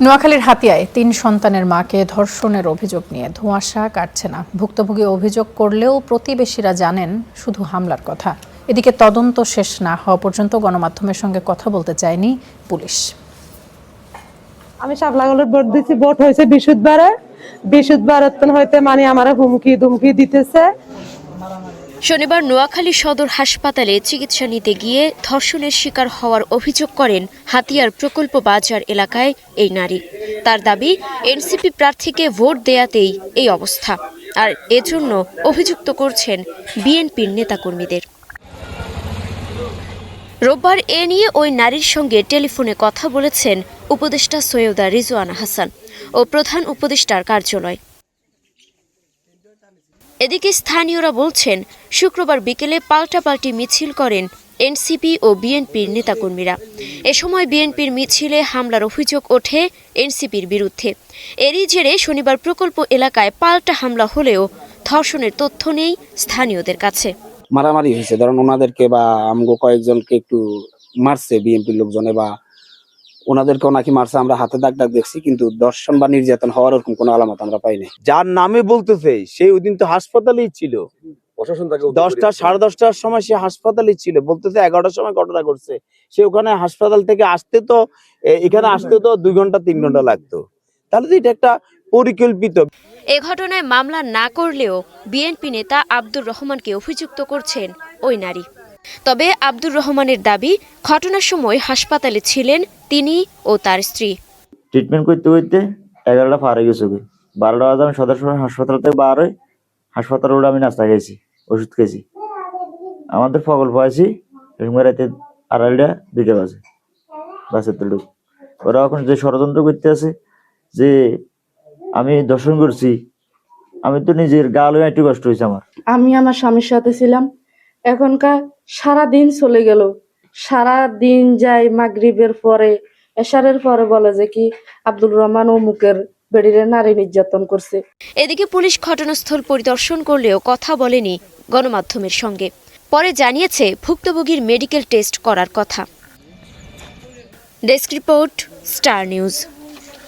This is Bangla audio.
নোয়াখালীর হাতিয়ায় ৩ সন্তানের মাকে ধর্ষণের অভিযোগ নিয়ে ধোঁয়াশা কাটছে না। ভুক্তভোগী অভিযোগ করলেও প্রতিবেশীরা জানেন শুধু হামলার কথা। এদিকে তদন্ত শেষ না হওয়া পর্যন্ত গণমাধ্যমের সঙ্গে কথা বলতে চায়নি পুলিশ। আমি শাপলাগলের ভোট দিছি, ভোট হয়েছে বৃহস্পতিবার হইতে মানে আমার হুমকি দিতেছে। শনিবার নোয়াখালী সদর হাসপাতালে চিকিৎসা নিতে গিয়ে ধর্ষণের শিকার হওয়ার অভিযোগ করেন হাতিয়ার প্রকল্প বাজার এলাকায় এই নারী। তার দাবি, এনসিপি প্রার্থীকে ভোট দেয়াতেই এই অবস্থা, আর এজন্য অভিযুক্ত করছেন বিএনপির নেতাকর্মীদের। রোববার এ নিয়ে ওই নারীর সঙ্গে টেলিফোনে কথা বলেছেন উপদেষ্টা সৈয়দা রিজওয়ানা হাসান ও প্রধান উপদেষ্টার কার্যালয়। এদিকে স্থানীয়রা বলছেন, শুক্রবার বিকেলে পাল্টাপাল্টি মিছিল করেন এনসিপি ও বিএনপির নেতাকর্মীরা। এ সময় বিএনপির মিছিলে হামলার অভিযোগ ওঠে এনসিপির বিরুদ্ধে। এরই জেরে শনিবার প্রকল্প এলাকায় পাল্টা হামলা হলেও ধর্ষণের তথ্য নেই স্থানীয়দের কাছে। মারামারি হয়েছে, ধরেন ওনাদেরকে বা আমগো কয়েকজনকে একটু মারছে বিএনপির লোকজনে, বা ওনাদেরকেও নাকি মারছে। আমরা হাতে দাগ দেখছি, কিন্তু দর্শন বা নির্যাতন হওয়ার ওরকম কোনো আলামত আমরা পাই নাই। যার নামে বলতেছে সেই ওই দিন তো হাসপাতালেই ছিল। 10টা 10:30টার সময় সে হাসপাতালেই ছিল, বলতেছে 11টার সময় ঘটনা ঘটছে। সে ওখানে হাসপাতাল থেকে আসতে তো এখানে আসতে তো 2 ঘন্টা 3 ঘন্টা লাগতো। তাহলে তো এটা একটা পরিকল্পিত। এ ঘটনায় মামলা না করলেও বিএনপি নেতা আব্দুর রহমানকে অভিযুক্ত করছেন ওই নারী। তবে আব্দুর রহমানের দাবি, ঘটনার সময় হাসপাতালে ছিলেন তিনি ও তার স্ত্রী। ট্রিটমেন্ট করতে করতে 11টা পার হয়ে গেছে। 12টা বাজে আমি সদর হাসপাতাল থেকে বার হই, হাসপাতাল রোডে আমি নাস্তা খেয়েছি, ওষুধ খেয়েছি। আমাদের প্রকল্প আছি রাতে 2:30 2টা বাজে বাসের তুলুক। ওরা এখন যে ষড়যন্ত্র করতে আছে যে আমি দর্শন করছি, আমি তো নিজের গা লয়ে একটু কষ্ট হয়েছে আমার। আমি আমার স্বামীর সাথে ছিলাম, এখনকার সারা দিন চলে গেল। সারা দিন যাই মাগরিবের পরে এশারের পরে বলে যে কি আব্দুর রহমান ও মুখের বেড়িরে নারী নির্যাতন করছে। এদিকে পুলিশ ঘটনাস্থল পরিদর্শন করলেও কথা বলেনি গণমাধ্যমের সঙ্গে। পরে জানিয়েছে ভুক্তভোগীর মেডিকেল টেস্ট করার কথা। Desk report, star news.